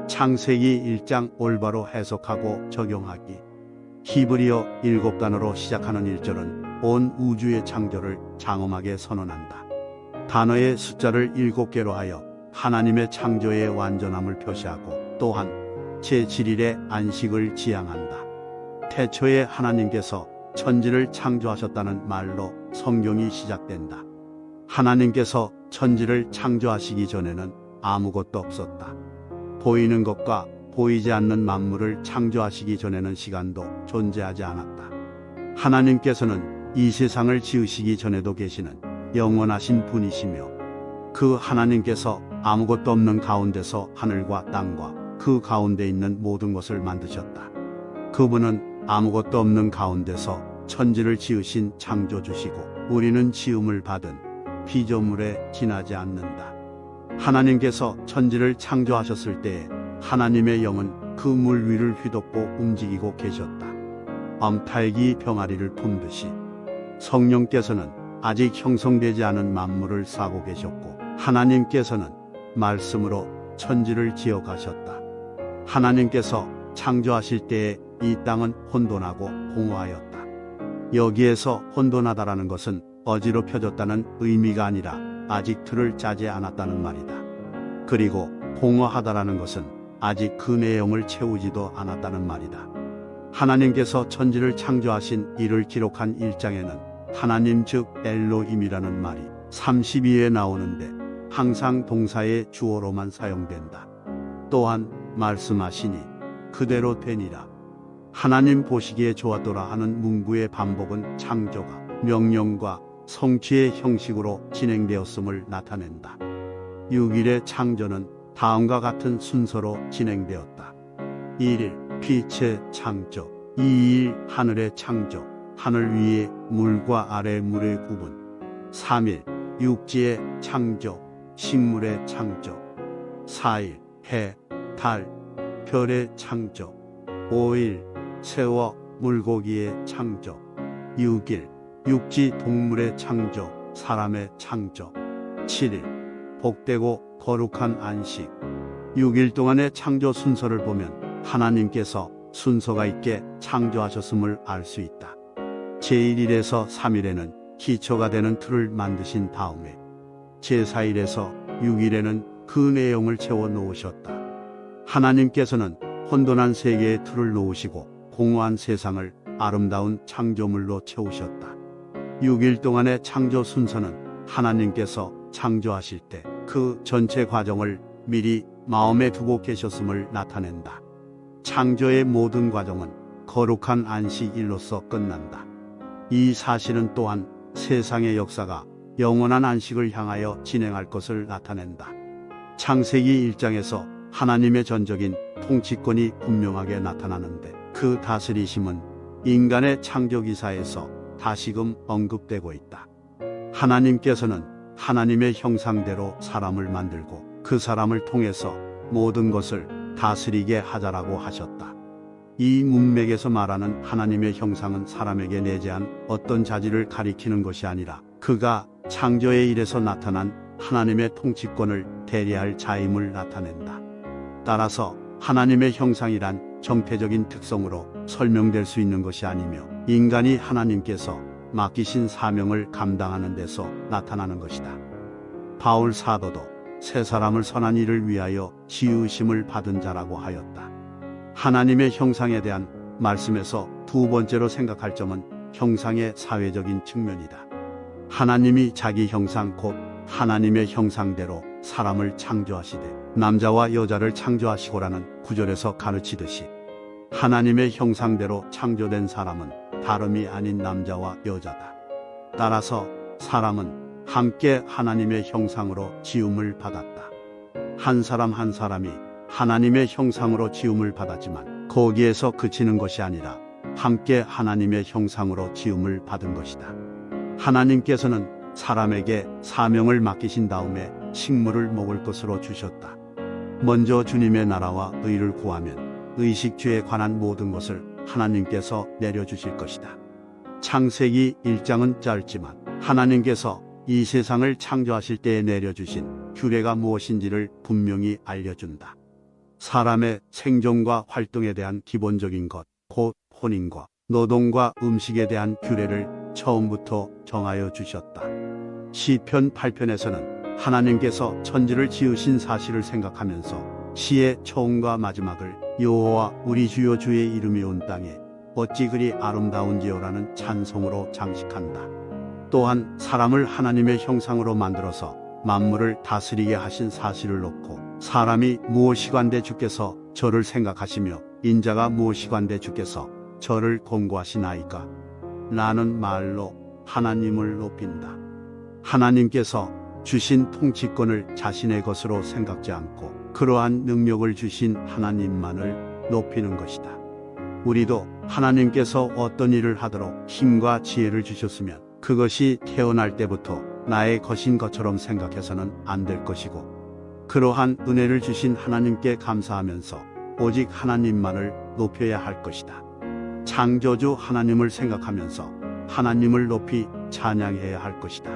창세기 1장 올바로 해석하고 적용하기. 히브리어 7단어로 시작하는 1절은 온 우주의 창조를 장엄하게 선언한다. 단어의 숫자를 7개로 하여 하나님의 창조의 완전함을 표시하고 또한 제7일의 안식을 지향한다. 태초에 하나님께서 천지를 창조하셨다는 말로 성경이 시작된다. 하나님께서 천지를 창조하시기 전에는 아무것도 없었다. 보이는 것과 보이지 않는 만물을 창조하시기 전에는 시간도 존재하지 않았다. 하나님께서는 이 세상을 지으시기 전에도 계시는 영원하신 분이시며 그 하나님께서 아무것도 없는 가운데서 하늘과 땅과 그 가운데 있는 모든 것을 만드셨다. 그분은 아무것도 없는 가운데서 천지를 지으신 창조주시고 우리는 지음을 받은 피조물에 지나지 않는다. 하나님께서 천지를 창조하셨을 때에 하나님의 영은 그 물 위를 휘덮고 움직이고 계셨다. 암탉이 병아리를 품듯이 성령께서는 아직 형성되지 않은 만물을 싸고 계셨고 하나님께서는 말씀으로 천지를 지어 가셨다. 하나님께서 창조하실 때에 이 땅은 혼돈하고 공허하였다. 여기에서 혼돈하다라는 것은 어지럽혀졌다는 의미가 아니라 아직 틀을 짜지 않았다는 말이다. 그리고 공허하다라는 것은 아직 그 내용을 채우지도 않았다는 말이다. 하나님께서 천지를 창조하신 이를 기록한 1장에는 하나님 즉 엘로힘이라는 말이 32회 나오는데 항상 동사의 주어로만 사용된다. 또한 말씀하시니 그대로 되니라. 하나님 보시기에 좋았더라 하는 문구의 반복은 창조가 명령과 성취의 형식으로 진행되었음을 나타낸다. 6일의 창조는 다음과 같은 순서로 진행되었다. 1일 빛의 창조, 2일 하늘의 창조, 하늘 위의 물과 아래 물의 구분, 3일 육지의 창조, 식물의 창조, 4일 해, 달, 별의 창조, 5일 새와 물고기의 창조, 6일 육지 동물의 창조, 사람의 창조, 7일 복되고 거룩한 안식. 6일 동안의 창조 순서를 보면 하나님께서 순서가 있게 창조하셨음을 알 수 있다. 제1일에서 3일에는 기초가 되는 틀을 만드신 다음에 제4일에서 6일에는 그 내용을 채워 놓으셨다. 하나님께서는 혼돈한 세계의 틀을 놓으시고 공허한 세상을 아름다운 창조물로 채우셨다. 6일 동안의 창조 순서는 하나님께서 창조하실 때 그 전체 과정을 미리 마음에 두고 계셨음을 나타낸다. 창조의 모든 과정은 거룩한 안식일로서 끝난다. 이 사실은 또한 세상의 역사가 영원한 안식을 향하여 진행할 것을 나타낸다. 창세기 1장에서 하나님의 전적인 통치권이 분명하게 나타나는데 그 다스리심은 인간의 창조기사에서 다시금 언급되고 있다. 하나님께서는 하나님의 형상대로 사람을 만들고 그 사람을 통해서 모든 것을 다스리게 하자라고 하셨다. 이 문맥에서 말하는 하나님의 형상은 사람에게 내재한 어떤 자질을 가리키는 것이 아니라 그가 창조의 일에서 나타난 하나님의 통치권을 대리할 자임을 나타낸다. 따라서 하나님의 형상이란 정태적인 특성으로 설명될 수 있는 것이 아니며 인간이 하나님께서 맡기신 사명을 감당하는 데서 나타나는 것이다. 바울 사도도 새 사람을 선한 일을 위하여 지으심을 받은 자라고 하였다. 하나님의 형상에 대한 말씀에서 두 번째로 생각할 점은 형상의 사회적인 측면이다. 하나님이 자기 형상 곧 하나님의 형상대로 사람을 창조하시되 남자와 여자를 창조하시고라는 구절에서 가르치듯이 하나님의 형상대로 창조된 사람은 다름이 아닌 남자와 여자다. 따라서 사람은 함께 하나님의 형상으로 지음을 받았다. 한 사람 한 사람이 하나님의 형상으로 지음을 받았지만 거기에서 그치는 것이 아니라 함께 하나님의 형상으로 지음을 받은 것이다. 하나님께서는 사람에게 사명을 맡기신 다음에 식물을 먹을 것으로 주셨다. 먼저 주님의 나라와 의를 구하면 의식주에 관한 모든 것을 하나님께서 내려주실 것이다. 창세기 1장은 짧지만 하나님께서 이 세상을 창조하실 때에 내려주신 규례가 무엇인지를 분명히 알려준다. 사람의 생존과 활동에 대한 기본적인 것, 곧 혼인과 노동과 음식에 대한 규례를 처음부터 정하여 주셨다. 시편 8편에서는 하나님께서 천지를 지으신 사실을 생각하면서 시의 처음과 마지막을 여호와 우리 주여 주의 이름이 온 땅에 어찌 그리 아름다운지요라는 찬송으로 장식한다. 또한 사람을 하나님의 형상으로 만들어서 만물을 다스리게 하신 사실을 놓고 사람이 무엇이간데 주께서 저를 생각하시며 인자가 무엇이간데 주께서 저를 권고하시나이까. 라는 말로 하나님을 높인다. 하나님께서 주신 통치권을 자신의 것으로 생각지 않고 그러한 능력을 주신 하나님만을 높이는 것이다. 우리도 하나님께서 어떤 일을 하도록 힘과 지혜를 주셨으면 그것이 태어날 때부터 나의 것인 것처럼 생각해서는 안 될 것이고, 그러한 은혜를 주신 하나님께 감사하면서 오직 하나님만을 높여야 할 것이다. 창조주 하나님을 생각하면서 하나님을 높이 찬양해야 할 것이다.